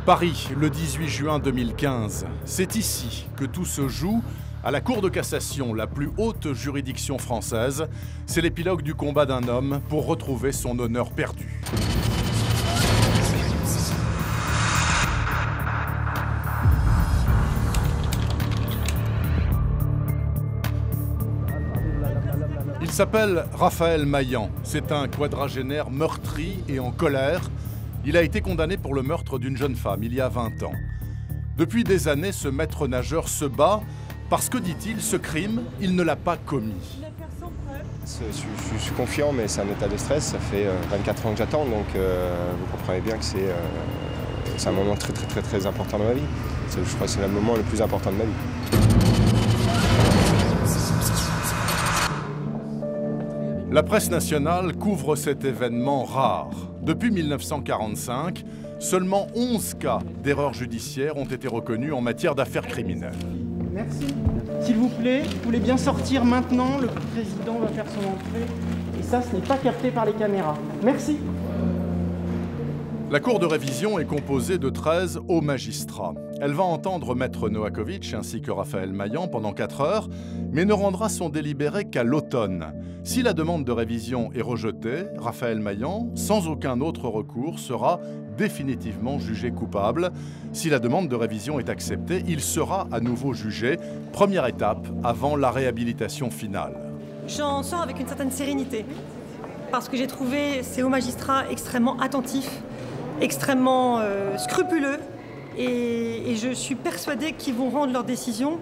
Paris, le 18 juin 2015. C'est ici que tout se joue, à la Cour de cassation, la plus haute juridiction française. C'est l'épilogue du combat d'un homme pour retrouver son honneur perdu. Il s'appelle Raphaël Maillan. C'est un quadragénaire meurtri et en colère. Il a été condamné pour le meurtre d'une jeune femme il y a 20 ans. Depuis des années, ce maître nageur se bat parce que, dit-il, ce crime, il ne l'a pas commis. Je suis confiant, mais c'est un état de stress. Ça fait 24 ans que j'attends, donc vous comprenez bien que c'est un moment très important dans ma vie. Je crois que c'est le moment le plus important de ma vie. La presse nationale couvre cet événement rare. Depuis 1945, seulement 11 cas d'erreurs judiciaires ont été reconnus en matière d'affaires criminelles. Merci. S'il vous plaît, vous voulez bien sortir maintenant, le président va faire son entrée. Et ça, ce n'est pas capté par les caméras. Merci. La Cour de révision est composée de 13 hauts magistrats. Elle va entendre Maître Novakovic ainsi que Raphaël Maillan pendant 4 heures, mais ne rendra son délibéré qu'à l'automne. Si la demande de révision est rejetée, Raphaël Maillan, sans aucun autre recours, sera définitivement jugé coupable. Si la demande de révision est acceptée, il sera à nouveau jugé. Première étape avant la réhabilitation finale. J'en sors avec une certaine sérénité, parce que j'ai trouvé ces hauts magistrats extrêmement attentifs, extrêmement scrupuleux, et je suis persuadée qu'ils vont rendre leur décision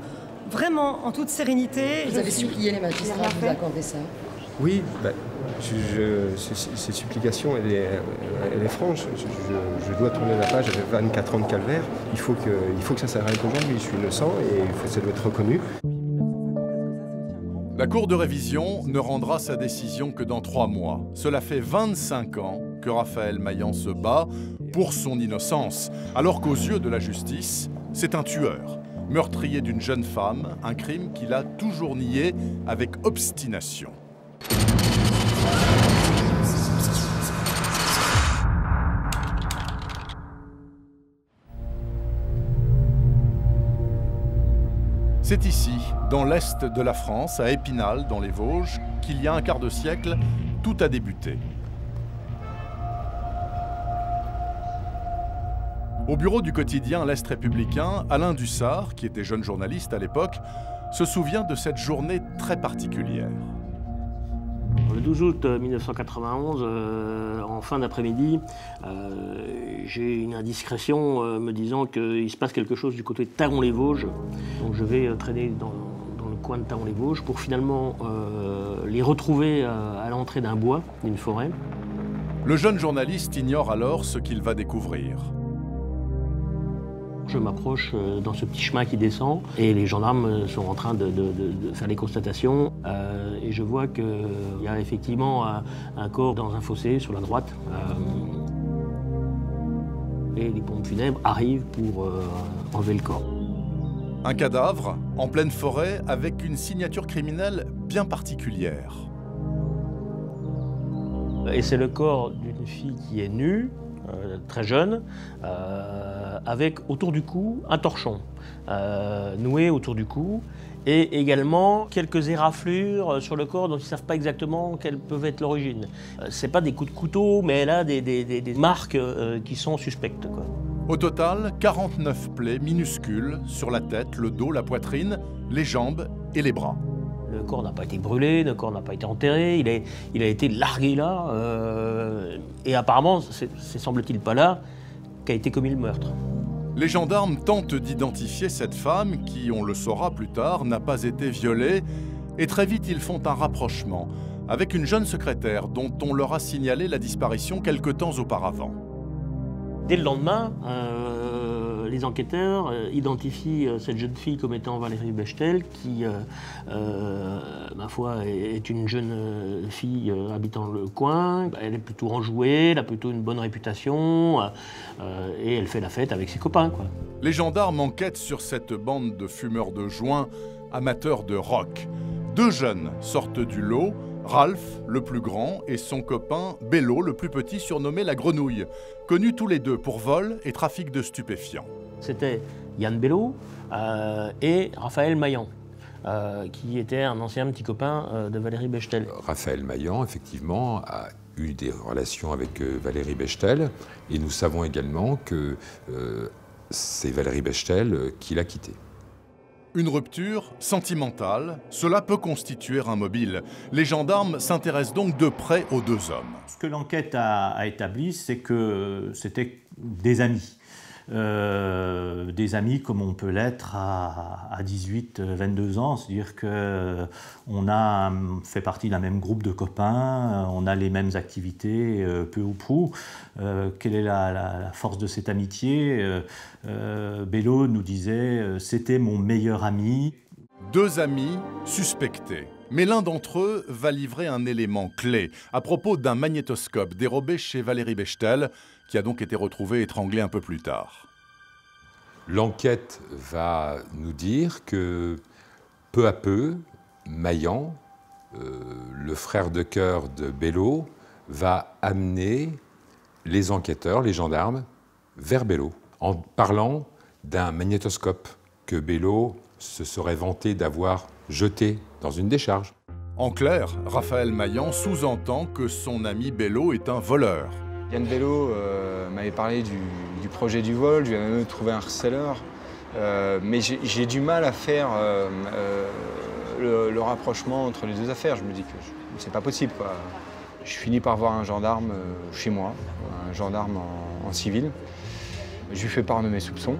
vraiment en toute sérénité. Vous avez supplié les magistrats de vous accorder ça? Oui, cette supplication, elle est franche. Je dois tourner la page, j'avais 24 ans de calvaire. Il faut que ça s'arrête aujourd'hui, je suis innocent et ça doit être reconnu. La Cour de révision ne rendra sa décision que dans 3 mois. Cela fait 25 ans que Raphaël Maillan se bat pour son innocence, alors qu'aux yeux de la justice, c'est un tueur, meurtrier d'une jeune femme, un crime qu'il a toujours nié avec obstination. C'est ici, dans l'est de la France, à Épinal, dans les Vosges, qu'il y a un quart de siècle, tout a débuté. Au bureau du quotidien L'Est républicain, Alain Dussart, qui était jeune journaliste à l'époque, se souvient de cette journée très particulière. Le 12 août 1991, en fin d'après-midi, j'ai une indiscrétion me disant qu'il se passe quelque chose du côté de Thaon-les-Vosges. Donc je vais traîner dans le coin de Thaon-les-Vosges pour finalement les retrouver à l'entrée d'un bois, d'une forêt. Le jeune journaliste ignore alors ce qu'il va découvrir. Je m'approche dans ce petit chemin qui descend et les gendarmes sont en train de faire les constatations. Et je vois qu'il y a effectivement un corps dans un fossé sur la droite. Et les pompes funèbres arrivent pour enlever le corps. Un cadavre en pleine forêt avec une signature criminelle bien particulière. Et c'est le corps d'une fille qui est nue, très jeune, avec autour du cou un torchon noué autour du cou et également quelques éraflures sur le corps dont ils ne savent pas exactement quelle peut être l'origine. Ce n'est pas des coups de couteau, mais elle a des marques qui sont suspectes, quoi. Au total, 49 plaies minuscules sur la tête, le dos, la poitrine, les jambes et les bras. Le corps n'a pas été brûlé, le corps n'a pas été enterré, il a été largué là, et apparemment, c'est semble-t-il pas là qu'a été commis le meurtre. Les gendarmes tentent d'identifier cette femme qui, on le saura plus tard, n'a pas été violée, et très vite ils font un rapprochement avec une jeune secrétaire dont on leur a signalé la disparition quelque temps auparavant. Dès le lendemain, les enquêteurs identifient cette jeune fille comme étant Valérie Bechtel, qui, ma foi, est une jeune fille habitant le coin. Elle est plutôt enjouée, elle a plutôt une bonne réputation, et elle fait la fête avec ses copains, quoi. Les gendarmes enquêtent sur cette bande de fumeurs de joint, amateurs de rock. 2 jeunes sortent du lot, Ralph, le plus grand, et son copain Bello, le plus petit, surnommé la Grenouille, connus tous les deux pour vol et trafic de stupéfiants. C'était Yann Bello et Raphaël Maillan, qui était un ancien petit copain de Valérie Bechtel. Raphaël Maillan, effectivement, a eu des relations avec Valérie Bechtel, et nous savons également que c'est Valérie Bechtel qui l'a quitté. Une rupture sentimentale, cela peut constituer un mobile. Les gendarmes s'intéressent donc de près aux deux hommes. Ce que l'enquête a établi, c'est que c'était des amis. Des amis comme on peut l'être à 18, 22 ans, c'est-à-dire qu'on a fait partie d'un même groupe de copains, on a les mêmes activités, peu ou prou. Quelle est la force de cette amitié? Bello nous disait « c'était mon meilleur ami ». Deux amis suspectés. Mais l'un d'entre eux va livrer un élément clé à propos d'un magnétoscope dérobé chez Valérie Bechtel, qui a donc été retrouvé étranglé un peu plus tard. L'enquête va nous dire que, peu à peu, Maillan, le frère de cœur de Bello, va amener les enquêteurs, les gendarmes, vers Bello, en parlant d'un magnétoscope que Bello se serait vanté d'avoir jeté dans une décharge. En clair, Raphaël Maillan sous-entend que son ami Bello est un voleur. Yann Bello m'avait parlé du projet du vol, je lui avais même trouvé un reseller, mais j'ai du mal à faire le rapprochement entre les deux affaires. Je me dis que c'est pas possible, quoi. Je finis par voir un gendarme chez moi, un gendarme en civil. Je lui fais part de mes soupçons.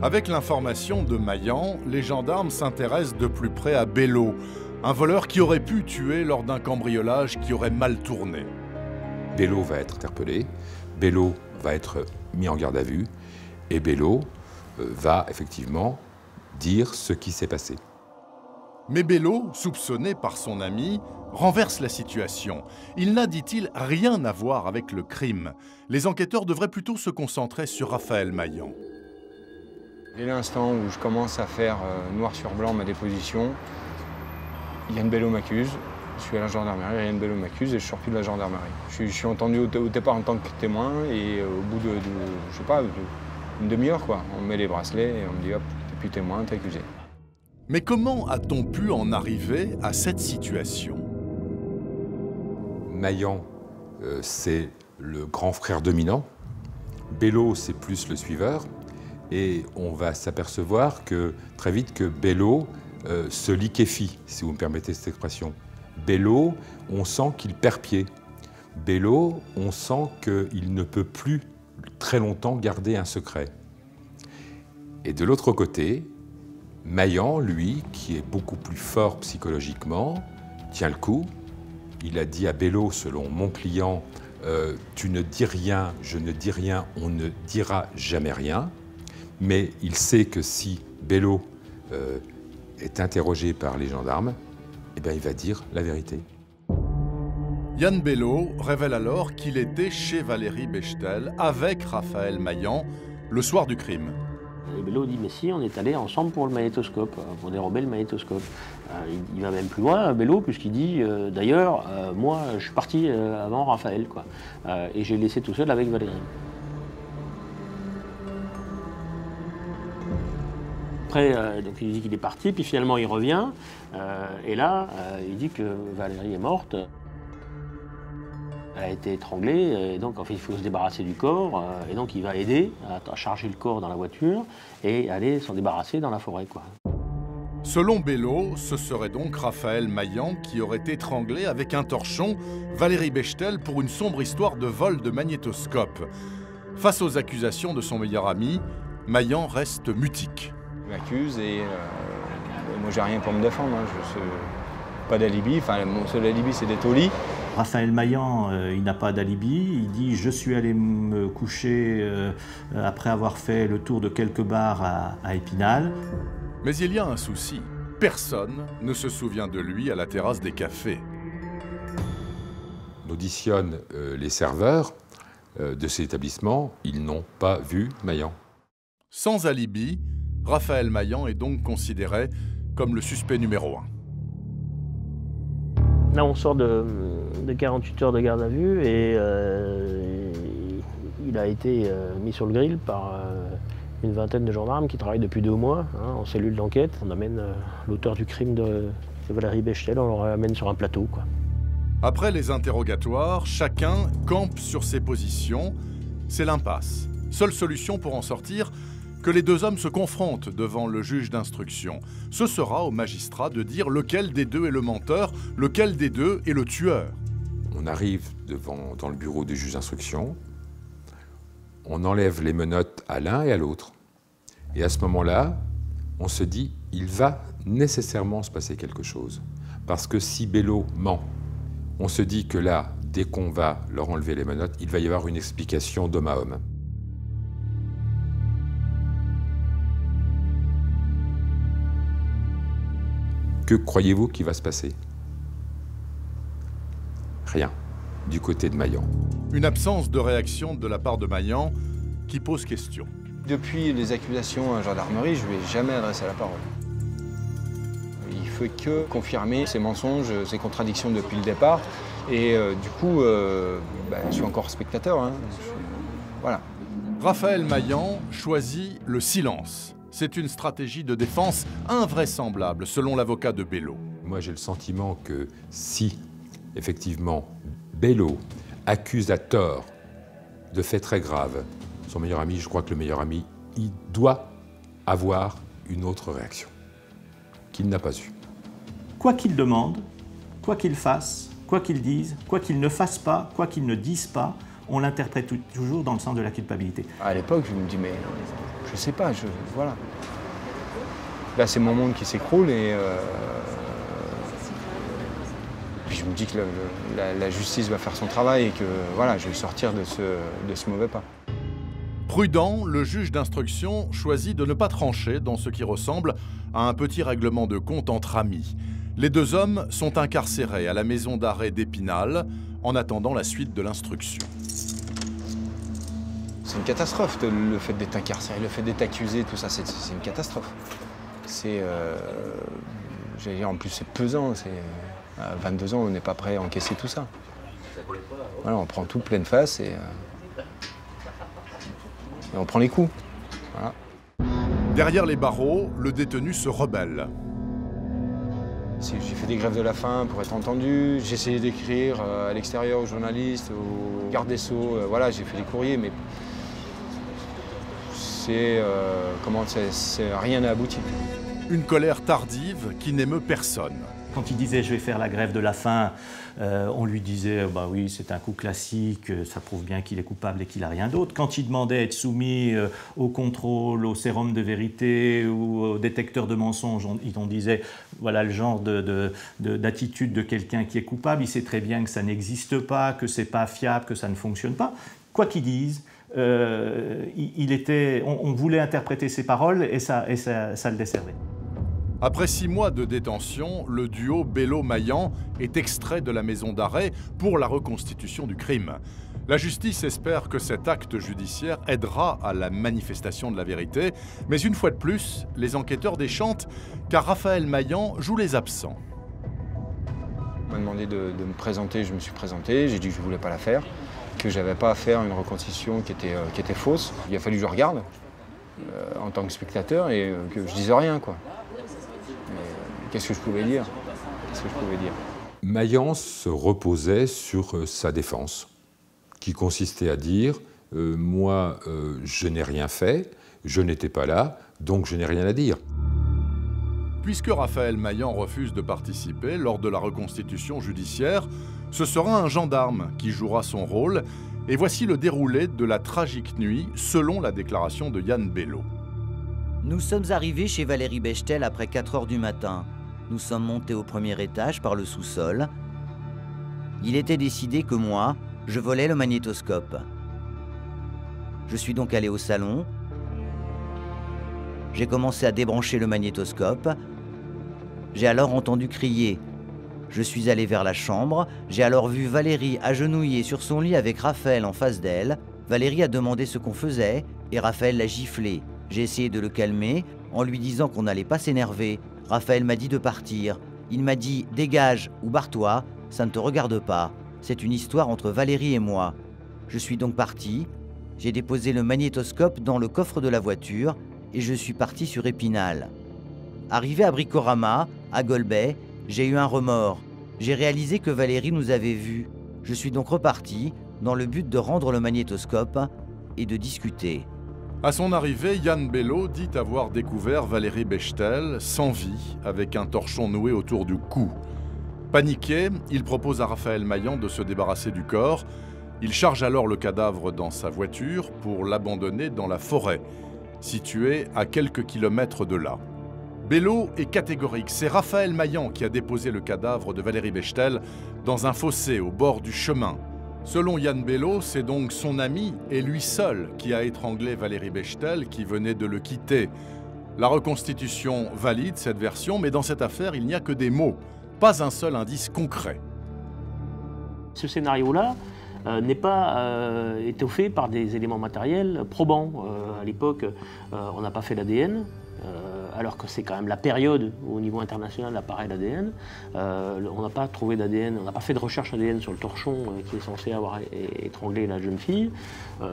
Avec l'information de Maillan, les gendarmes s'intéressent de plus près à Bello, un voleur qui aurait pu tuer lors d'un cambriolage qui aurait mal tourné. Bello va être interpellé, Bello va être mis en garde à vue, et Bello va effectivement dire ce qui s'est passé. Mais Bello, soupçonné par son ami, renverse la situation. Il n'a, dit-il, rien à voir avec le crime. Les enquêteurs devraient plutôt se concentrer sur Raphaël Maillan. Dès l'instant où je commence à faire noir sur blanc ma déposition, Yann Bello m'accuse. Je suis à la gendarmerie, Yann Bello m'accuse et je sors plus de la gendarmerie. Je suis entendu au départ en tant que témoin et au bout de je sais pas, une demi-heure, quoi. On me met les bracelets et on me dit hop, t'es plus témoin, t'es accusé. Mais comment a-t-on pu en arriver à cette situation? Maillan, c'est le grand frère dominant. Bello, c'est plus le suiveur. Et on va s'apercevoir que très vite que Bello se liquéfie, si vous me permettez cette expression. Bello, on sent qu'il perd pied. Bello, on sent qu'il ne peut plus très longtemps garder un secret. Et de l'autre côté, Maillan, lui, qui est beaucoup plus fort psychologiquement, tient le coup. Il a dit à Bello, selon mon client, tu ne dis rien, je ne dis rien, on ne dira jamais rien. Mais il sait que si Bello est interrogé par les gendarmes, eh bien, il va dire la vérité. Yann Bello révèle alors qu'il était chez Valérie Bechtel avec Raphaël Maillan le soir du crime. Et Bello dit, mais si, on est allés ensemble pour le magnétoscope, pour dérober le magnétoscope. Il va même plus loin, Bello, puisqu'il dit, d'ailleurs, moi, je suis parti avant Raphaël, quoi, et j'ai laissé tout seul avec Valérie. Après, donc il dit qu'il est parti, puis finalement il revient, et là, il dit que Valérie est morte. Elle a été étranglée, et donc en fait, il faut se débarrasser du corps, et donc il va aider à charger le corps dans la voiture et aller s'en débarrasser dans la forêt, quoi. Selon Bello, ce serait donc Raphaël Maillan qui aurait étranglé avec un torchon Valérie Bechtel pour une sombre histoire de vol de magnétoscope. Face aux accusations de son meilleur ami, Maillan reste mutique. Il m'accuse et moi j'ai rien pour me défendre, hein. Pas d'alibi, enfin mon seul alibi c'est d'être au lit. Raphaël Maillan, il n'a pas d'alibi, il dit « je suis allé me coucher après avoir fait le tour de quelques bars à Épinal ». Mais il y a un souci, personne ne se souvient de lui à la terrasse des cafés. On auditionne les serveurs de cet établissement, ils n'ont pas vu Maillan. Sans alibi, Raphaël Maillan est donc considéré comme le suspect numéro 1. Là, on sort de 48 heures de garde à vue et il a été mis sur le grill par une vingtaine de gendarmes qui travaillent depuis 2 mois en cellule d'enquête. On amène l'auteur du crime de Valérie Bechtel, on le ramène sur un plateau, quoi. Après les interrogatoires, chacun campe sur ses positions. C'est l'impasse. Seule solution pour en sortir, que les 2 hommes se confrontent devant le juge d'instruction. Ce sera au magistrat de dire lequel des 2 est le menteur, lequel des 2 est le tueur. On arrive dans le bureau du juge d'instruction, on enlève les menottes à l'un et à l'autre. Et à ce moment-là, on se dit, il va nécessairement se passer quelque chose. Parce que si Bello ment, on se dit que là, dès qu'on va leur enlever les menottes, il va y avoir une explication d'homme à homme. Que croyez-vous qu'il va se passer? Rien, du côté de Maillan. Une absence de réaction de la part de Maillan qui pose question. Depuis les accusations à la gendarmerie, je ne lui ai jamais adressé la parole. Il ne fait que confirmer ses mensonges, ses contradictions depuis le départ. Et du coup, je suis encore spectateur. Voilà. Raphaël Maillan choisit le silence. C'est une stratégie de défense invraisemblable, selon l'avocat de Bello. Moi, j'ai le sentiment que si, effectivement, Bello accuse à tort de faits très graves son meilleur ami, je crois que le meilleur ami, il doit avoir une autre réaction, qu'il n'a pas eue. Quoi qu'il demande, quoi qu'il fasse, quoi qu'il dise, quoi qu'il ne fasse pas, quoi qu'il ne dise pas, on l'interprète toujours dans le sens de la culpabilité. À l'époque, je me dis, mais je sais pas, voilà. Là, c'est mon monde qui s'écroule et puis je me dis que la justice va faire son travail et que voilà, je vais sortir de ce mauvais pas. Prudent, le juge d'instruction choisit de ne pas trancher dans ce qui ressemble à un petit règlement de compte entre amis. Les 2 hommes sont incarcérés à la maison d'arrêt d'Épinal en attendant la suite de l'instruction. C'est une catastrophe, le fait d'être incarcéré, le fait d'être accusé, tout ça, c'est une catastrophe. C'est, j'allais dire, en plus c'est pesant, à 22 ans, on n'est pas prêt à encaisser tout ça. Voilà, on prend tout pleine face et on prend les coups. Voilà. Derrière les barreaux, le détenu se rebelle. J'ai fait des grèves de la faim pour être entendu, j'ai essayé d'écrire à l'extérieur aux journalistes, aux gardes des Sceaux, voilà, j'ai fait des courriers, mais rien n'a abouti. Une colère tardive qui n'émeut personne. Quand il disait « je vais faire la grève de la faim », on lui disait « bah oui, c'est un coup classique, ça prouve bien qu'il est coupable et qu'il n'a rien d'autre ». Quand il demandait à être soumis au contrôle, au sérum de vérité ou au détecteur de mensonges, on disait « voilà le genre d'attitude de quelqu'un qui est coupable, il sait très bien que ça n'existe pas, que c'est pas fiable, que ça ne fonctionne pas ». Quoi qu'il dise, on voulait interpréter ses paroles et ça le desservait. Après 6 mois de détention, le duo Bello-Maillan est extrait de la maison d'arrêt pour la reconstitution du crime. La justice espère que cet acte judiciaire aidera à la manifestation de la vérité, mais une fois de plus, les enquêteurs déchantent car Raphaël Maillan joue les absents. On m'a demandé de me présenter, je me suis présenté, j'ai dit que je ne voulais pas la faire, que je n'avais pas à faire une reconstitution qui était fausse. Il a fallu que je regarde en tant que spectateur et que je disais rien, quoi. Qu'est-ce que je pouvais dire? Maillan se reposait sur sa défense, qui consistait à dire moi, je n'ai rien fait, je n'étais pas là, donc je n'ai rien à dire. Puisque Raphaël Maillan refuse de participer lors de la reconstitution judiciaire, ce sera un gendarme qui jouera son rôle, et voici le déroulé de la tragique nuit selon la déclaration de Yann Bello. Nous sommes arrivés chez Valérie Bechtel après 4 heures du matin. Nous sommes montés au premier étage par le sous-sol. Il était décidé que moi, je volais le magnétoscope. Je suis donc allé au salon. J'ai commencé à débrancher le magnétoscope. J'ai alors entendu crier. Je suis allé vers la chambre. J'ai alors vu Valérie agenouillée sur son lit avec Raphaël en face d'elle. Valérie a demandé ce qu'on faisait et Raphaël l'a giflé. J'ai essayé de le calmer en lui disant qu'on n'allait pas s'énerver. Raphaël m'a dit de partir. Il m'a dit « dégage ou barre-toi ». ça ne te regarde pas. C'est une histoire entre Valérie et moi. Je suis donc parti. J'ai déposé le magnétoscope dans le coffre de la voiture et je suis parti sur Épinal. Arrivé à Bricorama, à Golbet, j'ai eu un remords. J'ai réalisé que Valérie nous avait vus. Je suis donc reparti dans le but de rendre le magnétoscope et de discuter. À son arrivée, Yann Bello dit avoir découvert Valérie Bechtel sans vie, avec un torchon noué autour du cou. Paniqué, il propose à Raphaël Maillan de se débarrasser du corps. Il charge alors le cadavre dans sa voiture pour l'abandonner dans la forêt, située à quelques kilomètres de là. Bello est catégorique, c'est Raphaël Maillan qui a déposé le cadavre de Valérie Bechtel dans un fossé au bord du chemin. Selon Yann Bello, c'est donc son ami et lui seul qui a étranglé Valérie Bechtel qui venait de le quitter. La reconstitution valide cette version, mais dans cette affaire, il n'y a que des mots, pas un seul indice concret. Ce scénario-là n'est pas étoffé par des éléments matériels probants. À l'époque, on n'a pas fait l'ADN, alors que c'est quand même la période où au niveau international apparaît l'ADN. On n'a pas trouvé d'ADN, on n'a pas fait de recherche ADN sur le torchon qui est censé avoir étranglé la jeune fille,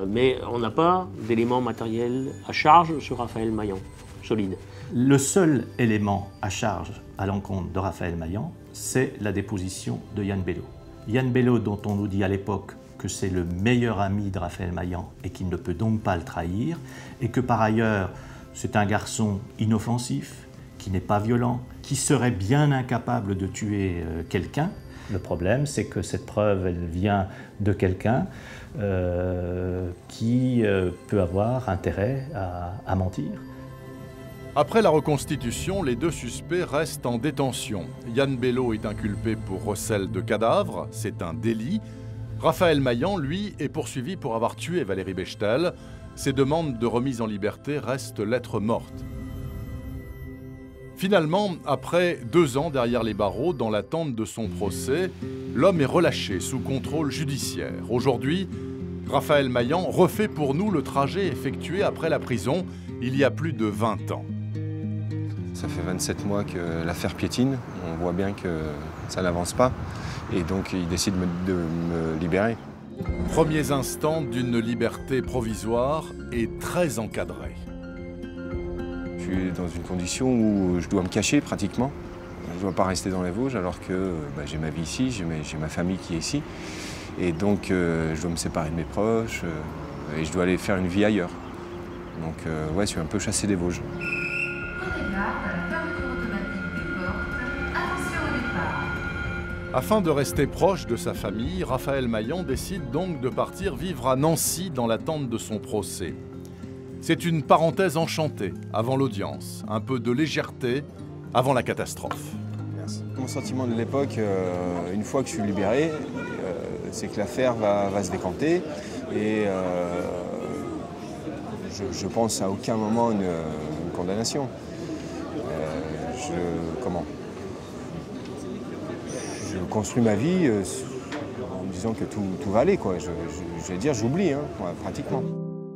mais on n'a pas d'éléments matériels à charge sur Raphaël Maillan, solide. Le seul élément à charge à l'encontre de Raphaël Maillan, c'est la déposition de Yann Bello. Yann Bello, dont on nous dit à l'époque que c'est le meilleur ami de Raphaël Maillan et qu'il ne peut donc pas le trahir, et que par ailleurs, c'est un garçon inoffensif, qui n'est pas violent, qui serait bien incapable de tuer quelqu'un. Le problème, c'est que cette preuve, elle vient de quelqu'un qui peut avoir intérêt à mentir. Après la reconstitution, les deux suspects restent en détention. Yann Bello est inculpé pour recel de cadavres, c'est un délit. Raphaël Maillan, lui, est poursuivi pour avoir tué Valérie Bechtel. Ses demandes de remise en liberté restent lettre morte. Finalement, après 2 ans derrière les barreaux, dans l'attente de son procès, l'homme est relâché sous contrôle judiciaire. Aujourd'hui, Raphaël Maillan refait pour nous le trajet effectué après la prison il y a plus de 20 ans. Ça fait 27 mois que l'affaire piétine, on voit bien que ça n'avance pas et donc il décide de me libérer. Premiers instants d'une liberté provisoire et très encadrée. Je suis dans une condition où je dois me cacher pratiquement. Je ne dois pas rester dans les Vosges alors que j'ai ma vie ici, j'ai ma famille qui est ici. Et donc je dois me séparer de mes proches et je dois aller faire une vie ailleurs. Donc ouais, je suis un peu chassé des Vosges. Afin de rester proche de sa famille, Raphaël Maillan décide donc de partir vivre à Nancy dans l'attente de son procès. C'est une parenthèse enchantée avant l'audience, un peu de légèreté avant la catastrophe. Merci. Mon sentiment de l'époque, une fois que je suis libéré, c'est que l'affaire va se décanter et je pense à aucun moment une condamnation. Je construis ma vie en me disant que tout va aller, quoi. Je vais dire, j'oublie, hein, pratiquement.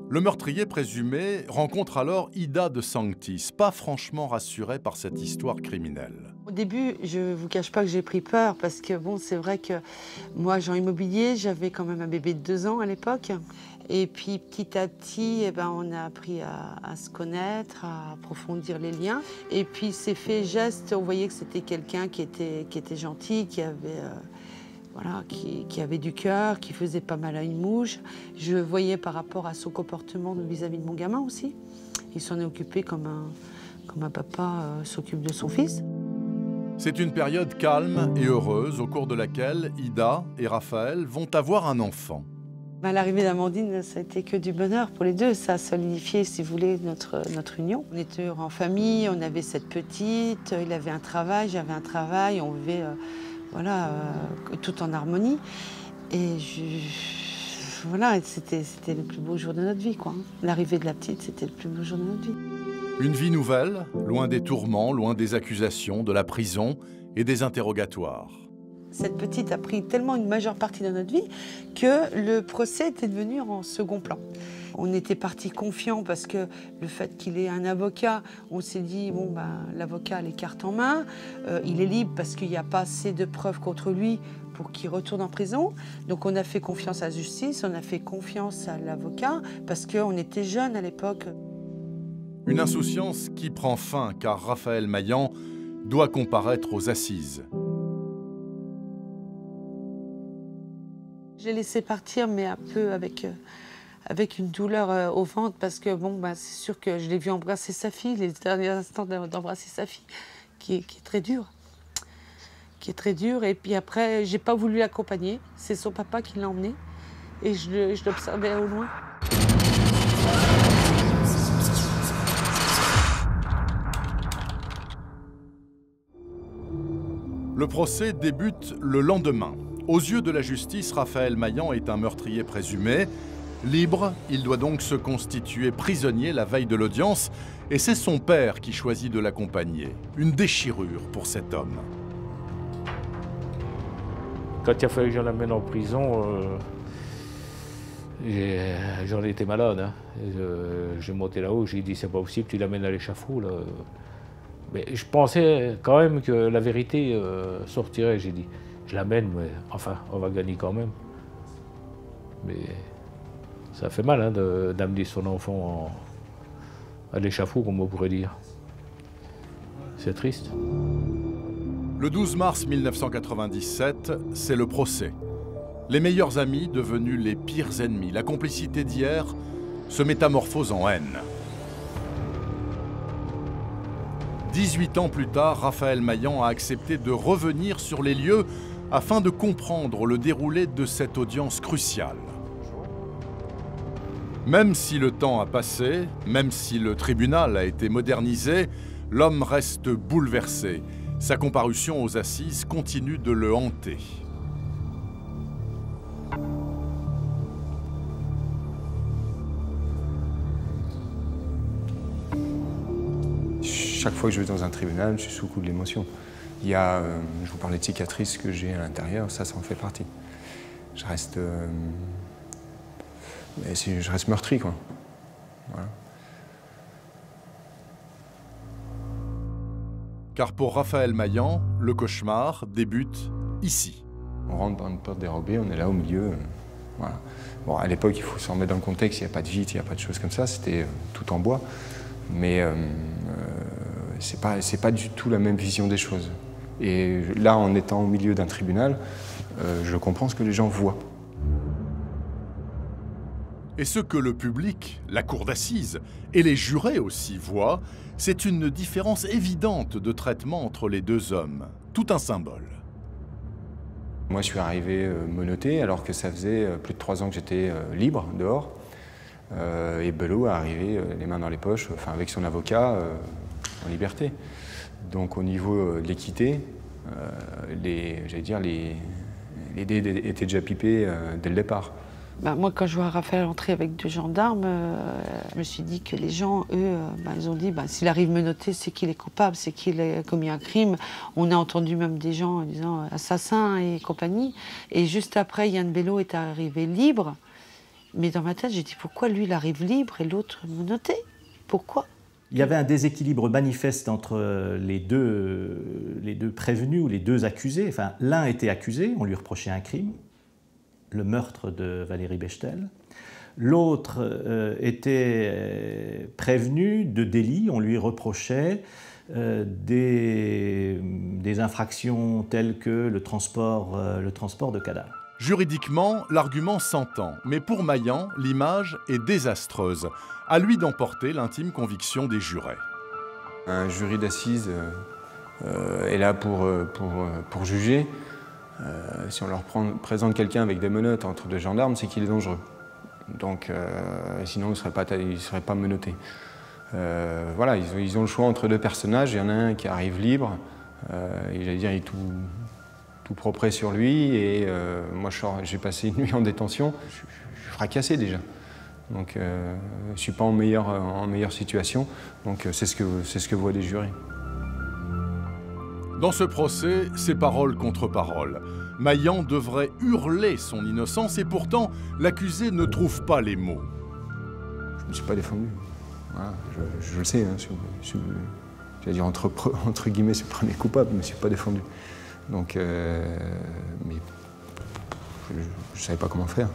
Le meurtrier présumé rencontre alors Ida de Sanctis, pas franchement rassurée par cette histoire criminelle. Au début, je ne vous cache pas que j'ai pris peur parce que bon, c'est vrai que moi, agent immobilier, j'avais quand même un bébé de 2 ans à l'époque. Et puis petit à petit, on a appris à se connaître, à approfondir les liens. Et puis ces faits et gestes, on voyait que c'était quelqu'un qui était gentil, qui avait du cœur, qui faisait pas mal à une mouche. Je voyais par rapport à son comportement vis-à-vis de mon gamin aussi. Il s'en est occupé comme un papa s'occupe de son fils. C'est une période calme et heureuse au cours de laquelle Ida et Raphaël vont avoir un enfant. À l'arrivée d'Amandine, ça a été que du bonheur pour les deux. Ça a solidifié, si vous voulez, notre union. On était en famille, on avait cette petite, il avait un travail, j'avais un travail, on vivait tout en harmonie. Et c'était le plus beau jour de notre vie, quoi. L'arrivée de la petite, c'était le plus beau jour de notre vie. Une vie nouvelle, loin des tourments, loin des accusations, de la prison et des interrogatoires. Cette petite a pris tellement une majeure partie de notre vie que le procès était devenu en second plan. On était partis confiants parce que le fait qu'il ait un avocat, on s'est dit, bon, ben, l'avocat a les cartes en main, il est libre parce qu'il n'y a pas assez de preuves contre lui pour qu'il retourne en prison. Donc on a fait confiance à la justice, on a fait confiance à l'avocat parce qu'on était jeunes à l'époque. Une insouciance qui prend fin car Raphaël Maillan doit comparaître aux assises. J'ai laissé partir, mais un peu avec une douleur au ventre, parce que bon, bah, c'est sûr que je l'ai vu embrasser sa fille, les derniers instants d'embrasser sa fille, qui est très dur. Qui est très dur. Et puis après, j'ai pas voulu l'accompagner. C'est son papa qui l'a emmené. Et je l'observais au loin. Le procès débute le lendemain. Aux yeux de la justice, Raphaël Maillan est un meurtrier présumé. Libre, il doit donc se constituer prisonnier la veille de l'audience, et c'est son père qui choisit de l'accompagner. Une déchirure pour cet homme. Quand il a fallu que je l'amène en prison, j'en étais malade. Hein. J'ai monté là-haut, j'ai dit c'est pas possible, tu l'amènes à l'échafaud. Là. Mais je pensais quand même que la vérité sortirait. J'ai dit je l'amène, mais enfin on va gagner quand même. Mais ça fait mal hein, d'amener son enfant à l'échafaud, comme on pourrait dire. C'est triste. Le 12 mars 1997, c'est le procès. Les meilleurs amis devenus les pires ennemis. La complicité d'hier se métamorphose en haine. 18 ans plus tard, Raphaël Maillan a accepté de revenir sur les lieux afin de comprendre le déroulé de cette audience cruciale. Même si le temps a passé, même si le tribunal a été modernisé, l'homme reste bouleversé. Sa comparution aux assises continue de le hanter. Chaque fois que je vais dans un tribunal, je suis sous le coup de l'émotion. Il y a, je vous parlais de cicatrices que j'ai à l'intérieur, ça en fait partie. Je reste meurtri, quoi. Voilà. Car pour Raphaël Maillan, le cauchemar débute ici. On rentre par une porte dérobée, on est là au milieu. Voilà. Bon, à l'époque, il faut se remettre dans le contexte, il n'y a pas de vitre, il n'y a pas de choses comme ça, c'était tout en bois. Mais c'est pas du tout la même vision des choses. Et là, en étant au milieu d'un tribunal, je comprends ce que les gens voient. Et ce que le public, la cour d'assises et les jurés aussi voient, c'est une différence évidente de traitement entre les deux hommes. Tout un symbole. Moi, je suis arrivé menotté alors que ça faisait plus de 3 ans que j'étais libre, dehors. Et Belot est arrivé les mains dans les poches, enfin, avec son avocat, en liberté. Donc au niveau de l'équité, les dés étaient déjà pipés dès le départ. Bah, moi, quand je vois Raphaël entrer avec 2 gendarmes, je me suis dit que les gens, eux, ils ont dit s'il arrive menotté, c'est qu'il est coupable, c'est qu'il a commis un crime. On a entendu même des gens en disant assassin et compagnie. Et juste après, Yann Belot est arrivé libre. Mais dans ma tête, j'ai dit pourquoi lui, il arrive libre et l'autre menotté? Pourquoi? Il y avait un déséquilibre manifeste entre les deux prévenus ou les 2 accusés. Enfin, l'un était accusé, on lui reprochait un crime, le meurtre de Valérie Bechtel. L'autre était prévenu de délit, on lui reprochait des infractions telles que le transport de cadavres. Juridiquement, l'argument s'entend, mais pour Maillan, l'image est désastreuse. À lui d'emporter l'intime conviction des jurés. Un jury d'assises est là pour juger. Si on leur présente quelqu'un avec des menottes entre 2 gendarmes, c'est qu'il est dangereux. Donc, sinon, il ne serait pas menotté. Voilà, ils ont le choix entre 2 personnages. Il y en a un qui arrive libre, il est tout propre sur lui, et moi j'ai passé une nuit en détention, je suis fracassé déjà. Donc je ne suis pas en meilleure situation, donc c'est ce que voient les jurés. Dans ce procès, c'est parole contre parole. Maillan devrait hurler son innocence et pourtant l'accusé ne trouve pas les mots. Je ne me suis pas défendu. Voilà, je le sais, hein, j'allais dire entre guillemets, c'est le premier coupable, je ne me suis pas défendu. Donc, mais je ne savais pas comment faire.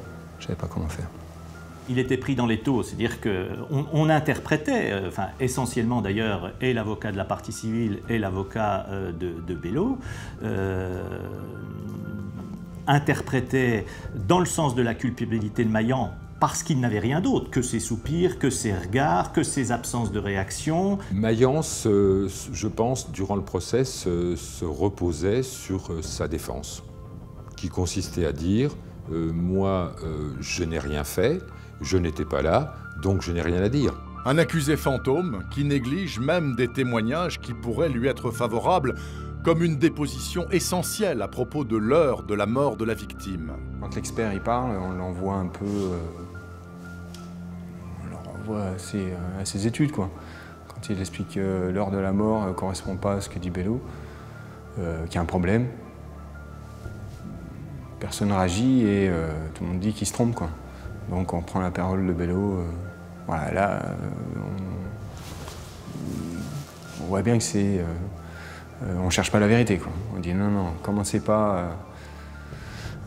Il était pris dans l'étau, c'est-à-dire qu'on interprétait, essentiellement d'ailleurs, et l'avocat de la partie civile et l'avocat de Bello, interprétaient dans le sens de la culpabilité de Maillan parce qu'il n'avait rien d'autre que ses soupirs, que ses regards, que ses absences de réaction. Maillan, je pense, durant le procès, se reposait sur sa défense, qui consistait à dire moi, je n'ai rien fait, je n'étais pas là, donc je n'ai rien à dire. Un accusé fantôme qui néglige même des témoignages qui pourraient lui être favorables, comme une déposition essentielle à propos de l'heure de la mort de la victime. Quand l'expert y parle, on l'envoie un peu... on le renvoie à ses études, quoi. Quand il explique que l'heure de la mort ne correspond pas à ce que dit Bello, qu'il y a un problème, personne ne réagit et tout le monde dit qu'il se trompe, quoi. Donc on prend la parole de Bello. Voilà, là, on voit bien que c'est... on cherche pas la vérité, quoi. On dit non, commencez pas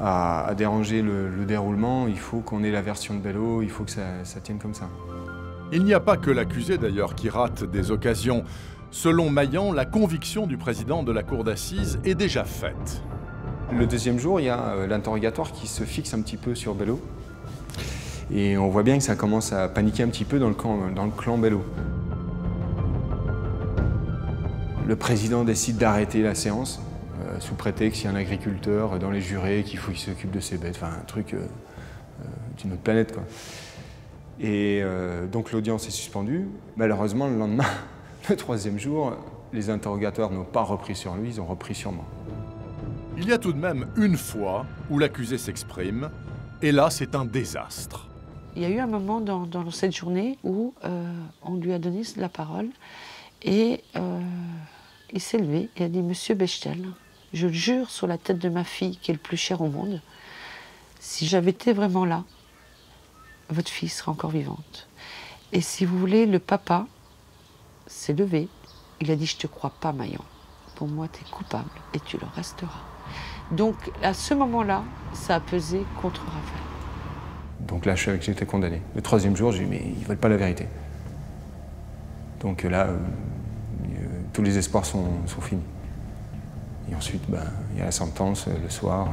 à déranger le déroulement, il faut qu'on ait la version de Bello, il faut que ça tienne comme ça. Il n'y a pas que l'accusé d'ailleurs qui rate des occasions. Selon Maillan, la conviction du président de la cour d'assises est déjà faite. Le deuxième jour, il y a l'interrogatoire qui se fixe un petit peu sur Bello. Et on voit bien que ça commence à paniquer un petit peu dans le clan Bello. Le président décide d'arrêter la séance, sous prétexte qu'il y a un agriculteur dans les jurés, qu'il faut qu'il s'occupe de ses bêtes, enfin un truc d'une autre planète, quoi. Et donc l'audience est suspendue. Malheureusement, le lendemain, le troisième jour, les interrogatoires n'ont pas repris sur lui, ils ont repris sur moi. Il y a tout de même une fois où l'accusé s'exprime, et là c'est un désastre. Il y a eu un moment dans cette journée où on lui a donné la parole et il s'est levé et a dit « Monsieur Bechtel, je le jure sur la tête de ma fille qui est le plus cher au monde, si j'avais été vraiment là, votre fille serait encore vivante. Et si vous voulez, le papa s'est levé, il a dit « Je te crois pas, Maillan. Pour moi, tu es coupable et tu le resteras. » Donc à ce moment-là, ça a pesé contre Raphaël. Donc là, je savais que j'étais condamné. Le troisième jour, j'ai dit, mais ils ne veulent pas la vérité. Donc là, tous les espoirs sont finis. Et ensuite, il y a la sentence le soir.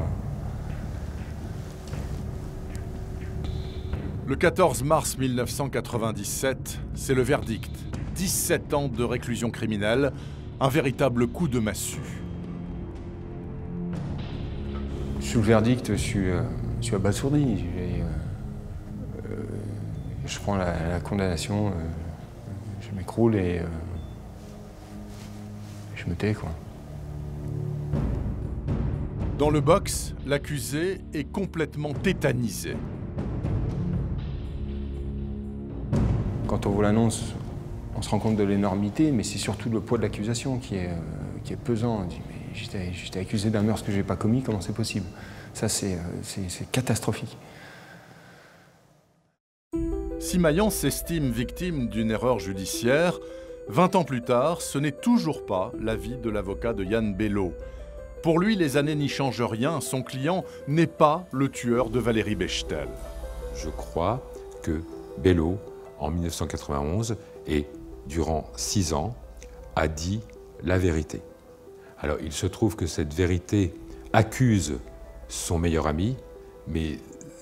Le 14 mars 1997, c'est le verdict. 17 ans de réclusion criminelle, un véritable coup de massue. Sous le verdict, je suis abasourdi. Je prends la condamnation, je m'écroule et je me tais, quoi. Dans le box, l'accusé est complètement tétanisé. Quand on voit l'annonce, on se rend compte de l'énormité, mais c'est surtout le poids de l'accusation qui est pesant. On dit, mais j'étais accusé d'un meurtre que je n'ai pas commis, comment c'est possible? Ça, c'est catastrophique. Si Maillan s'estime victime d'une erreur judiciaire, 20 ans plus tard, ce n'est toujours pas l'avis de l'avocat de Yann Bello. Pour lui, les années n'y changent rien, son client n'est pas le tueur de Valérie Bechtel. Je crois que Bello, en 1991, et durant 6 ans, a dit la vérité. Alors, il se trouve que cette vérité accuse son meilleur ami, mais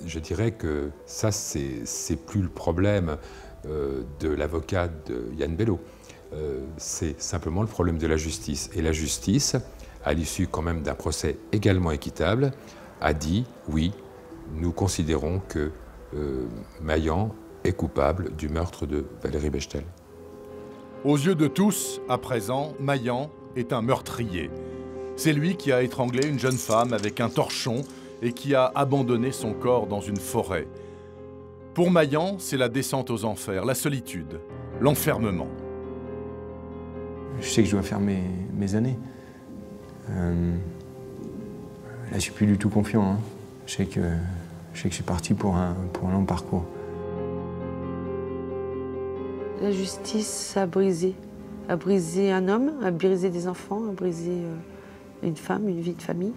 je dirais que ça, c'est plus le problème de l'avocat de Yann Bello. C'est simplement le problème de la justice. Et la justice, à l'issue quand même d'un procès également équitable, a dit « oui, nous considérons que Maillan est coupable du meurtre de Valérie Bechtel ». Aux yeux de tous, à présent, Maillan est un meurtrier. C'est lui qui a étranglé une jeune femme avec un torchon et qui a abandonné son corps dans une forêt. Pour Maillan, c'est la descente aux enfers, la solitude, l'enfermement. Je sais que je dois faire mes années. je suis plus du tout confiant. Hein. Je sais que je suis parti pour un long parcours. La justice a brisé un homme, a brisé des enfants, a brisé une femme, une vie de famille.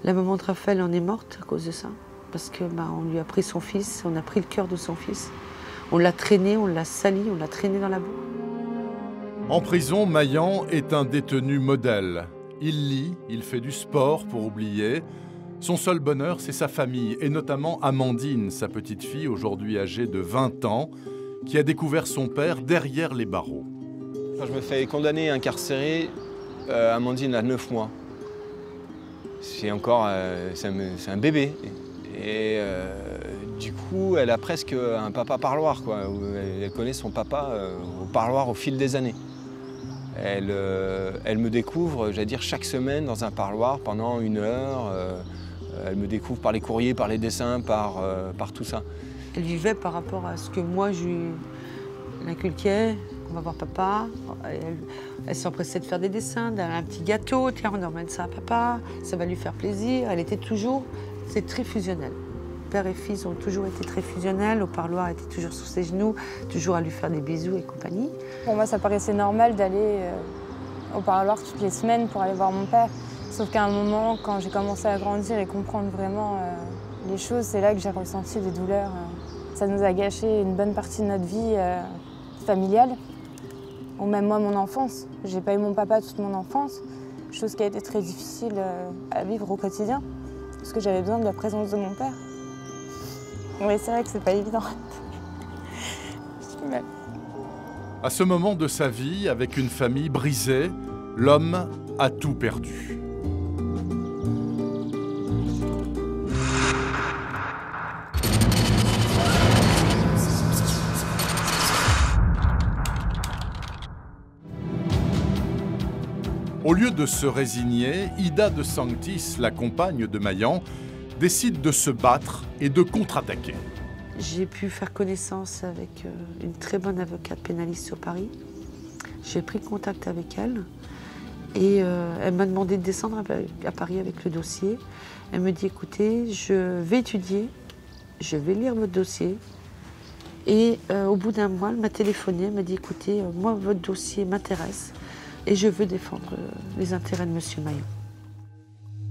La maman de Raphaël en est morte à cause de ça, parce que on lui a pris son fils, on a pris le cœur de son fils. On l'a traîné, on l'a sali, on l'a traîné dans la boue. En prison, Mayan est un détenu modèle. Il lit, il fait du sport pour oublier. Son seul bonheur, c'est sa famille, et notamment Amandine, sa petite fille, aujourd'hui âgée de 20 ans, qui a découvert son père derrière les barreaux. Quand je me fais condamner et incarcérer, Amandine a 9 mois. C'est encore c'est un bébé. Et du coup, elle a presque un papa parloir, quoi. Elle connaît son papa au parloir au fil des années. Elle me découvre, j'allais dire, chaque semaine dans un parloir pendant 1 heure. Elle me découvre par les courriers, par les dessins, par tout ça. Elle vivait par rapport à ce que moi je lui inculquais. On va voir papa. Elle s'empressait de faire des dessins, un petit gâteau. Tiens, on emmène ça à papa. Ça va lui faire plaisir. Elle était toujours, c'est très fusionnel. Père et fils ont toujours été très fusionnels. Au parloir, elle était toujours sur ses genoux, toujours à lui faire des bisous et compagnie. Pour moi, ça paraissait normal d'aller au parloir toutes les semaines pour aller voir mon père. Sauf qu'à un moment, quand j'ai commencé à grandir et comprendre vraiment les choses, c'est là que j'ai ressenti des douleurs. Ça nous a gâché une bonne partie de notre vie familiale, ou même moi, mon enfance. J'ai pas eu mon papa toute mon enfance, chose qui a été très difficile à vivre au quotidien, parce que j'avais besoin de la présence de mon père. Oui, c'est vrai que c'est pas évident. À ce moment de sa vie, avec une famille brisée, l'homme a tout perdu. Au lieu de se résigner, Ida de Sanctis, la compagne de Mayan, décide de se battre et de contre-attaquer. J'ai pu faire connaissance avec une très bonne avocate pénaliste sur Paris. J'ai pris contact avec elle et elle m'a demandé de descendre à Paris avec le dossier. Elle me dit, écoutez, je vais étudier, je vais lire votre dossier. Et au bout d'1 mois, elle m'a téléphoné, elle m'a dit, écoutez, moi, votre dossier m'intéresse et je veux défendre les intérêts de M. Mayan.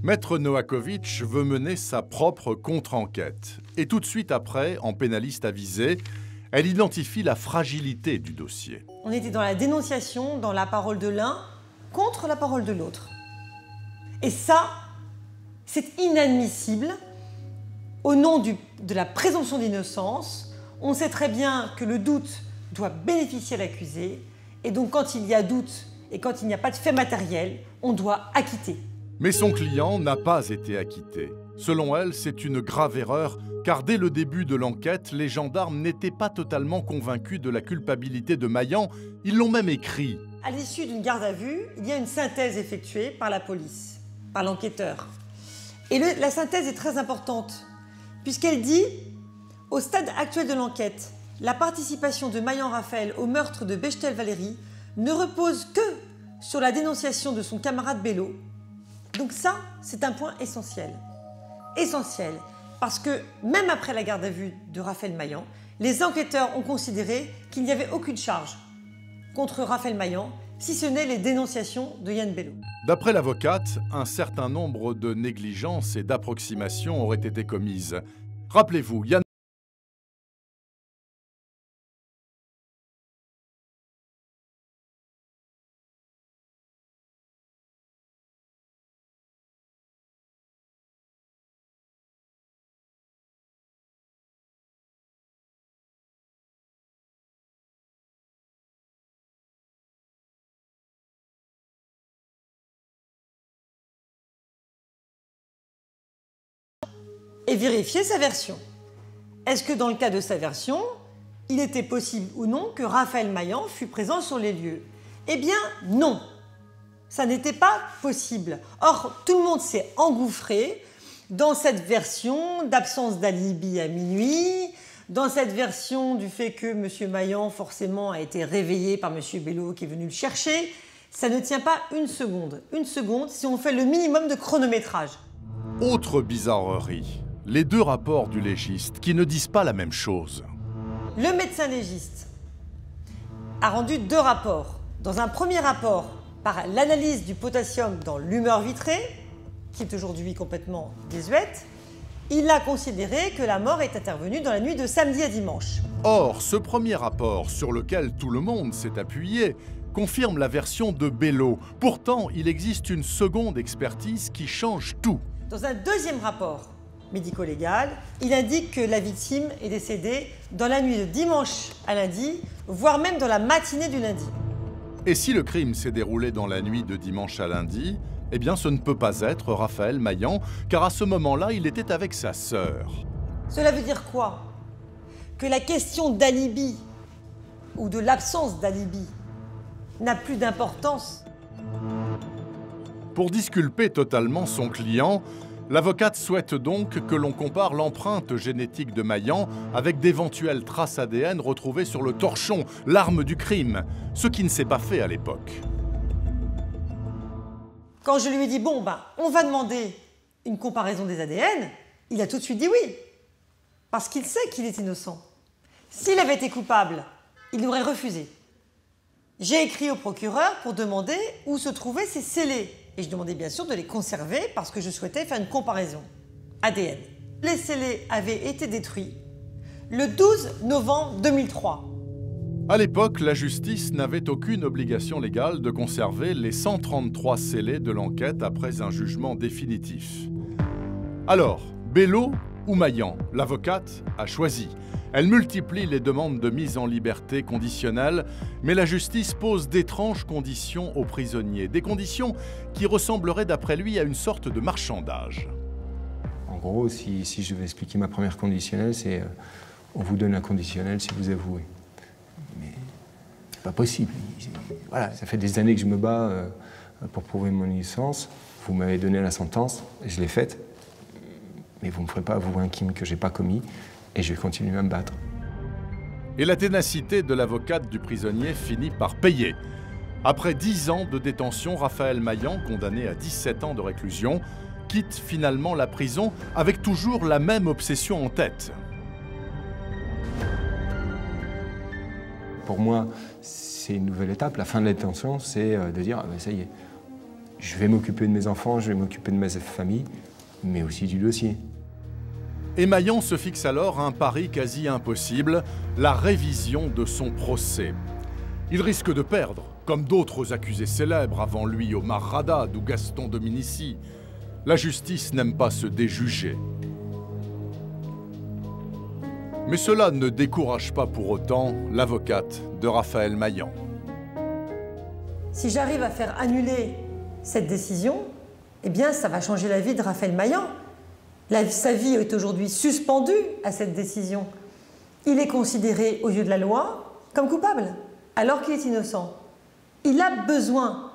Maître Novakovic veut mener sa propre contre-enquête. Et tout de suite après, en pénaliste avisée, elle identifie la fragilité du dossier. On était dans la dénonciation, dans la parole de l'un contre la parole de l'autre. Et ça, c'est inadmissible. Au nom de la présomption d'innocence, on sait très bien que le doute doit bénéficier à l'accusé. Et donc quand il y a doute et quand il n'y a pas de fait matériel, on doit acquitter. Mais son client n'a pas été acquitté. Selon elle, c'est une grave erreur, car dès le début de l'enquête, les gendarmes n'étaient pas totalement convaincus de la culpabilité de Mayan. Ils l'ont même écrit. À l'issue d'une garde à vue, il y a une synthèse effectuée par la police, par l'enquêteur. Et la synthèse est très importante, puisqu'elle dit, au stade actuel de l'enquête, la participation de Mayan Raphaël au meurtre de Bechtel Valérie ne repose que sur la dénonciation de son camarade Bello. Donc ça, c'est un point essentiel. Essentiel, parce que même après la garde à vue de Raphaël Mayan, les enquêteurs ont considéré qu'il n'y avait aucune charge contre Raphaël Mayan, si ce n'est les dénonciations de Yann Bello. D'après l'avocate, un certain nombre de négligences et d'approximations auraient été commises. Rappelez-vous, Yann et vérifier sa version. Est-ce que dans le cas de sa version, il était possible ou non que Raphaël Mayan fût présent sur les lieux? Eh bien, non. Ça n'était pas possible. Or, tout le monde s'est engouffré dans cette version d'absence d'alibi à minuit, dans cette version du fait que M. Mayan, forcément, a été réveillé par M. Bello qui est venu le chercher. Ça ne tient pas une seconde. Une seconde si on fait le minimum de chronométrage. Autre bizarrerie, les deux rapports du légiste qui ne disent pas la même chose. Le médecin légiste a rendu 2 rapports. Dans un premier rapport, par l'analyse du potassium dans l'humeur vitrée, qui est aujourd'hui complètement désuète, il a considéré que la mort est intervenue dans la nuit de samedi à dimanche. Or, ce premier rapport, sur lequel tout le monde s'est appuyé, confirme la version de Bello. Pourtant, il existe une seconde expertise qui change tout. Dans un deuxième rapport médico-légal, il indique que la victime est décédée dans la nuit de dimanche à lundi, voire même dans la matinée du lundi. Et si le crime s'est déroulé dans la nuit de dimanche à lundi, eh bien ce ne peut pas être Raphaël Maillan, car à ce moment-là, il était avec sa sœur. Cela veut dire quoi? Que la question d'alibi ou de l'absence d'alibi n'a plus d'importance. Pour disculper totalement son client, l'avocate souhaite donc que l'on compare l'empreinte génétique de Maillan avec d'éventuelles traces ADN retrouvées sur le torchon, l'arme du crime, ce qui ne s'est pas fait à l'époque. Quand je lui ai dit, bon, on va demander une comparaison des ADN, il a tout de suite dit oui, parce qu'il sait qu'il est innocent. S'il avait été coupable, il aurait refusé. J'ai écrit au procureur pour demander où se trouvaient ces scellés. Et je demandais bien sûr de les conserver parce que je souhaitais faire une comparaison ADN. Les scellés avaient été détruits le 12 novembre 2003. À l'époque, la justice n'avait aucune obligation légale de conserver les 133 scellés de l'enquête après un jugement définitif. Alors, Bello ou Maillan, l'avocate a choisi. Elle multiplie les demandes de mise en liberté conditionnelle, mais la justice pose d'étranges conditions aux prisonniers, des conditions qui ressembleraient d'après lui à une sorte de marchandage. En gros, si je vais expliquer ma première conditionnelle, c'est on vous donne un conditionnel si vous avouez. Mais c'est pas possible. Voilà, ça fait des années que je me bats pour prouver mon innocence. Vous m'avez donné la sentence, je l'ai faite, mais vous ne me ferez pas avouer un crime que je n'ai pas commis. Et je vais continuer à me battre. Et la ténacité de l'avocate du prisonnier finit par payer. Après 10 ans de détention, Raphaël Maillan, condamné à 17 ans de réclusion, quitte finalement la prison avec toujours la même obsession en tête. Pour moi, c'est une nouvelle étape. La fin de la détention, c'est de dire ça y est, je vais m'occuper de mes enfants, je vais m'occuper de ma famille, mais aussi du dossier. Et Maillan se fixe alors un pari quasi impossible, la révision de son procès. Il risque de perdre, comme d'autres accusés célèbres avant lui, Omar Haddad ou Gaston Dominici. La justice n'aime pas se déjuger. Mais cela ne décourage pas pour autant l'avocate de Raphaël Maillan. Si j'arrive à faire annuler cette décision, eh bien ça va changer la vie de Raphaël Maillan. Sa vie est aujourd'hui suspendue à cette décision. Il est considéré, aux yeux de la loi, comme coupable, alors qu'il est innocent. Il a besoin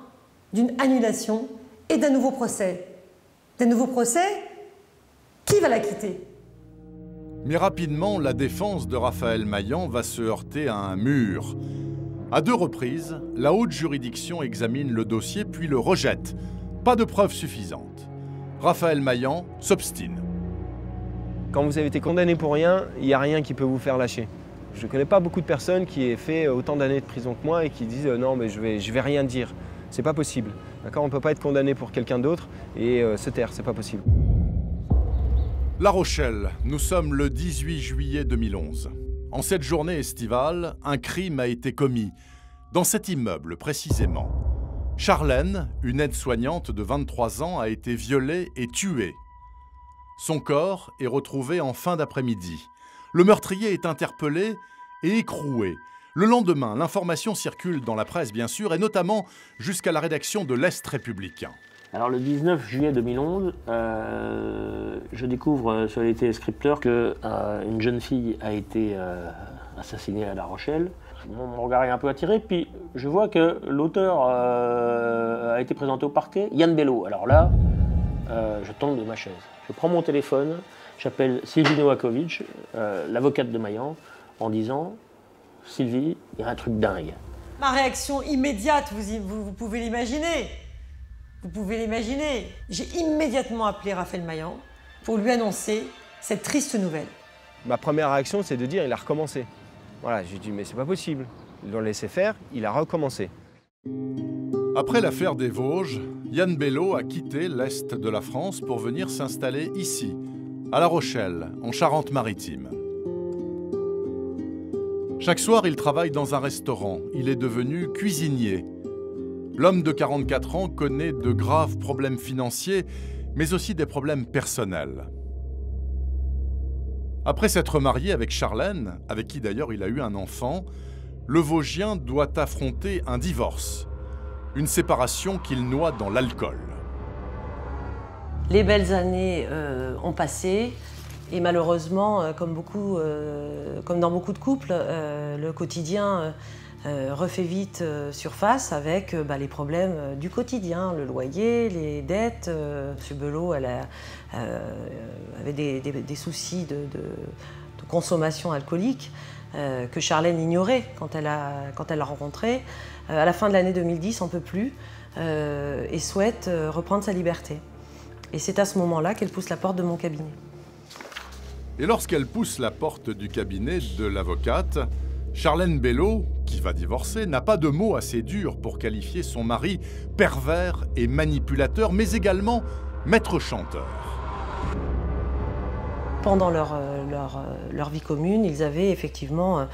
d'une annulation et d'un nouveau procès. D'un nouveau procès, qui va l'acquitter? Mais rapidement, la défense de Raphaël Maillan va se heurter à un mur. À 2 reprises, la haute juridiction examine le dossier puis le rejette. Pas de preuves suffisantes. Raphaël Maillan s'obstine. Quand vous avez été condamné pour rien, il n'y a rien qui peut vous faire lâcher. Je ne connais pas beaucoup de personnes qui aient fait autant d'années de prison que moi et qui disent non mais je vais rien dire. C'est pas possible. D'accord, on ne peut pas être condamné pour quelqu'un d'autre et se taire, c'est pas possible. La Rochelle, nous sommes le 18 juillet 2011. En cette journée estivale, un crime a été commis. Dans cet immeuble précisément. Charlène, une aide-soignante de 23 ans, a été violée et tuée. Son corps est retrouvé en fin d'après-midi. Le meurtrier est interpellé et écroué. Le lendemain, l'information circule dans la presse, bien sûr, et notamment jusqu'à la rédaction de l'Est républicain. Alors le 19 juillet 2011, je découvre sur les téléscripteurs qu'une jeune fille a été assassinée à La Rochelle. Mon regard est un peu attiré, puis je vois que l'auteur a été présenté au parquet, Yann Bello. Alors là, je tombe de ma chaise. Je prends mon téléphone, j'appelle Sylvie Novakovic, l'avocate de Maillan, en disant « Sylvie, il y a un truc dingue ». Ma réaction immédiate, vous pouvez l'imaginer. Vous pouvez l'imaginer. J'ai immédiatement appelé Raphaël Maillan pour lui annoncer cette triste nouvelle. Ma première réaction, c'est de dire il a recommencé. Voilà, j'ai dit mais c'est pas possible. Ils l'ont laissé faire, il a recommencé. Après l'affaire des Vosges, Yann Bello a quitté l'Est de la France pour venir s'installer ici, à La Rochelle, en Charente-Maritime. Chaque soir, il travaille dans un restaurant. Il est devenu cuisinier. L'homme de 44 ans connaît de graves problèmes financiers, mais aussi des problèmes personnels. Après s'être marié avec Charlène, avec qui d'ailleurs il a eu un enfant, le Vosgien doit affronter un divorce, une séparation qu'il noie dans l'alcool. Les belles années ont passé et malheureusement, comme dans beaucoup de couples, le quotidien refait vite surface avec les problèmes du quotidien, le loyer, les dettes. M. Bello avait des soucis de consommation alcoolique que Charlène ignorait quand elle l'a rencontré. À la fin de l'année 2010, on ne peut plus et souhaite reprendre sa liberté. Et c'est à ce moment-là qu'elle pousse la porte de mon cabinet. Et lorsqu'elle pousse la porte du cabinet de l'avocate, Charlène Bello, qui va divorcer, n'a pas de mots assez durs pour qualifier son mari pervers et manipulateur, mais également maître chanteur. Pendant leur vie commune, ils avaient effectivement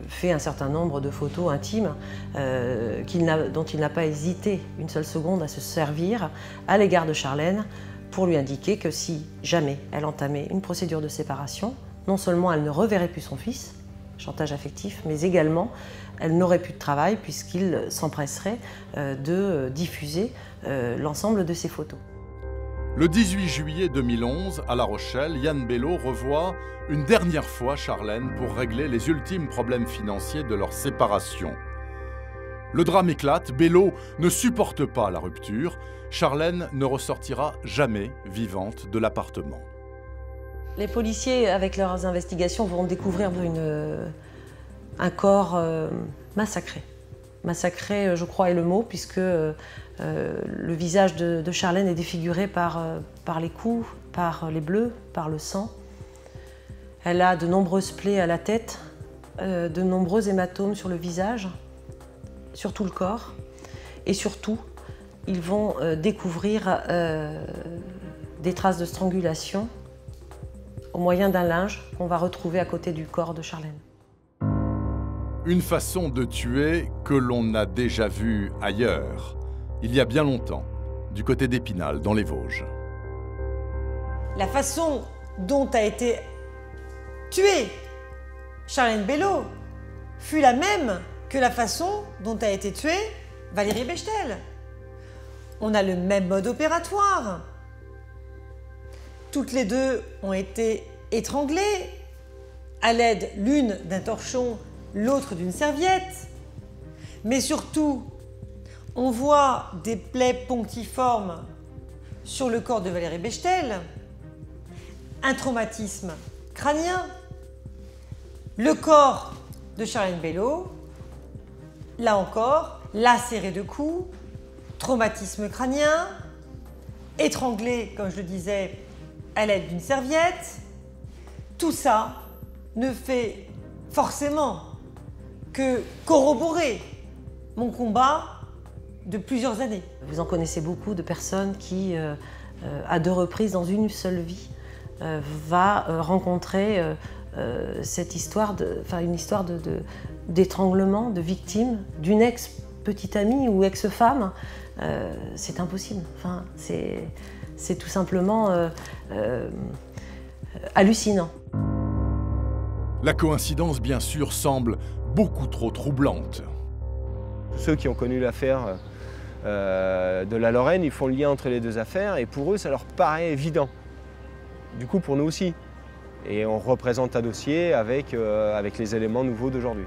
fait un certain nombre de photos intimes dont il n'a pas hésité une seule seconde à se servir à l'égard de Charlène pour lui indiquer que si jamais elle entamait une procédure de séparation, non seulement elle ne reverrait plus son fils, chantage affectif, mais également elle n'aurait plus de travail puisqu'il s'empresserait de diffuser l'ensemble de ses photos. Le 18 juillet 2011, à La Rochelle, Yann Bello revoit une dernière fois Charlène pour régler les ultimes problèmes financiers de leur séparation. Le drame éclate, Bello ne supporte pas la rupture. Charlène ne ressortira jamais vivante de l'appartement. Les policiers, avec leurs investigations, vont découvrir un corps massacré. Massacré, je crois, est le mot, puisque le visage de Charlène est défiguré par les coups, par les bleus, par le sang. Elle a de nombreuses plaies à la tête, de nombreux hématomes sur le visage, sur tout le corps. Et surtout, ils vont découvrir des traces de strangulation au moyen d'un linge qu'on va retrouver à côté du corps de Charlène. Une façon de tuer que l'on a déjà vue ailleurs, il y a bien longtemps, du côté d'Épinal, dans les Vosges. La façon dont a été tuée Charlène Bello fut la même que la façon dont a été tuée Valérie Bechtel. On a le même mode opératoire. Toutes les deux ont été étranglées à l'aide l'une d'un torchon, l'autre d'une serviette. Mais surtout, on voit des plaies punctiformes sur le corps de Valérie Bechtel, un traumatisme crânien, le corps de Charlène Bello, là encore, lacéré de coups, traumatisme crânien, étranglé, comme je le disais, à l'aide d'une serviette. Tout ça ne fait forcément que corroborer mon combat de plusieurs années. Vous en connaissez beaucoup de personnes qui, à 2 reprises dans une seule vie, va rencontrer cette histoire, une histoire d'étranglement, de victime, d'une ex-petite amie ou ex-femme. C'est impossible. Enfin, c'est tout simplement hallucinant. La coïncidence, bien sûr, semble beaucoup trop troublante. Ceux qui ont connu l'affaire de la Lorraine, ils font le lien entre les deux affaires et pour eux, ça leur paraît évident. Du coup, pour nous aussi. Et on représente un dossier avec les éléments nouveaux d'aujourd'hui.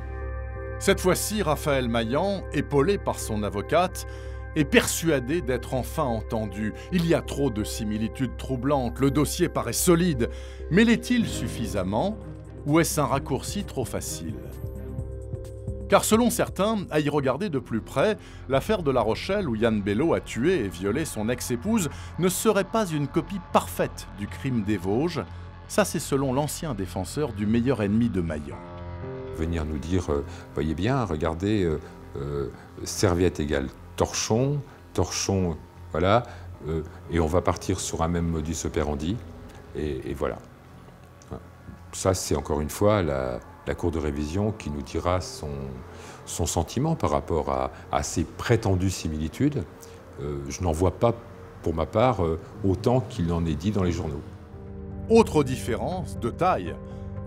Cette fois-ci, Raphaël Maillan, épaulé par son avocate, est persuadé d'être enfin entendu. Il y a trop de similitudes troublantes, le dossier paraît solide. Mais l'est-il suffisamment ou est-ce un raccourci trop facile? Car selon certains, à y regarder de plus près, l'affaire de La Rochelle où Yann Bello a tué et violé son ex-épouse ne serait pas une copie parfaite du crime des Vosges. Ça, c'est selon l'ancien défenseur du meilleur ennemi de Maillan. Venir nous dire, voyez bien, regardez, serviette égale torchon, torchon, voilà, et on va partir sur un même modus operandi, et voilà. Ça, c'est encore une fois la Cour de révision qui nous dira son sentiment par rapport à ces prétendues similitudes. Je n'en vois pas, pour ma part, autant qu'il en est dit dans les journaux. Autre différence de taille.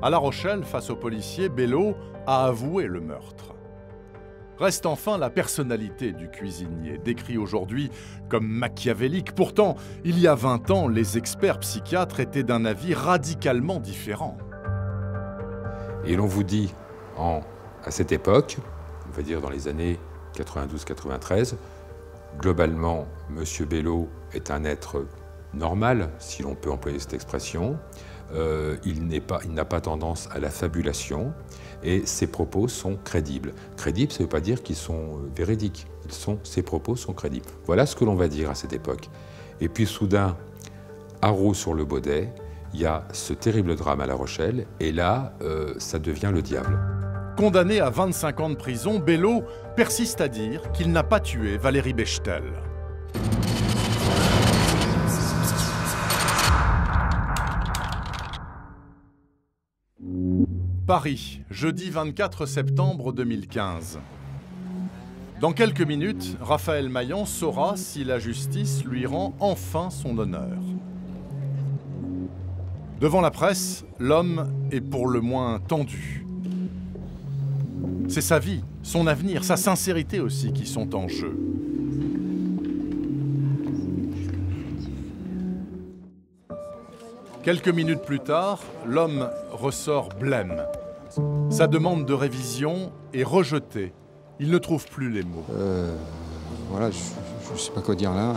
À La Rochelle, face aux policiers, Bello a avoué le meurtre. Reste enfin la personnalité du cuisinier, décrit aujourd'hui comme machiavélique. Pourtant, il y a 20 ans, les experts psychiatres étaient d'un avis radicalement différent. Et l'on vous dit, à cette époque, on va dire dans les années 92-93, globalement, M. Bello est un être normal, si l'on peut employer cette expression. Il n'a pas tendance à la fabulation et ses propos sont crédibles. Crédibles, ça ne veut pas dire qu'ils sont véridiques. Ses propos sont crédibles. Voilà ce que l'on va dire à cette époque. Et puis soudain, haro sur le Baudet, il y a ce terrible drame à La Rochelle, et là, ça devient le diable. Condamné à 25 ans de prison, Bello persiste à dire qu'il n'a pas tué Valérie Bechtel. Paris, jeudi 24 septembre 2015. Dans quelques minutes, Raphaël Maillan saura si la justice lui rend enfin son honneur. Devant la presse, l'homme est pour le moins tendu. C'est sa vie, son avenir, sa sincérité aussi qui sont en jeu. Quelques minutes plus tard, l'homme ressort blême. Sa demande de révision est rejetée. Il ne trouve plus les mots. Voilà, je ne sais pas quoi dire là.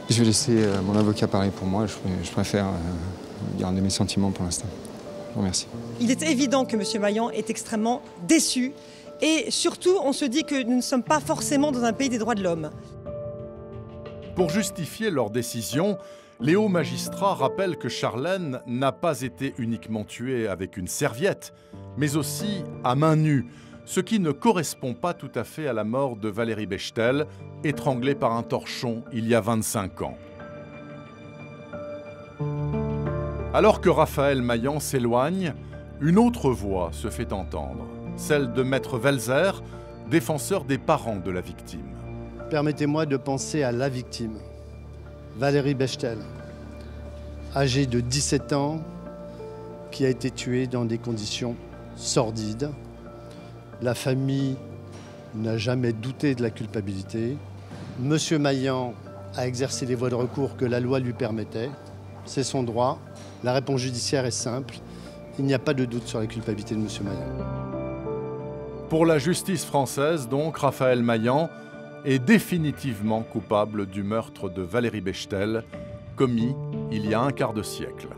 Je vais laisser mon avocat parler pour moi. Je préfère garder mes sentiments pour l'instant. Je vous remercie. Il est évident que M. Maillan est extrêmement déçu. Et surtout, on se dit que nous ne sommes pas forcément dans un pays des droits de l'homme. Pour justifier leur décision, les hauts magistrats rappellent que Charlène n'a pas été uniquement tuée avec une serviette, mais aussi à main nue, ce qui ne correspond pas tout à fait à la mort de Valérie Bechtel, étranglée par un torchon il y a 25 ans. Alors que Raphaël Maillan s'éloigne, une autre voix se fait entendre, celle de Maître Welzer, défenseur des parents de la victime. Permettez-moi de penser à la victime, Valérie Bechtel, âgée de 17 ans, qui a été tuée dans des conditions sordides. La famille n'a jamais douté de la culpabilité. Monsieur Maillan a exercé les voies de recours que la loi lui permettait. C'est son droit. La réponse judiciaire est simple. Il n'y a pas de doute sur la culpabilité de monsieur Maillan. Pour la justice française, donc, Raphaël Maillan est définitivement coupable du meurtre de Valérie Bechtel, commis il y a un quart de siècle.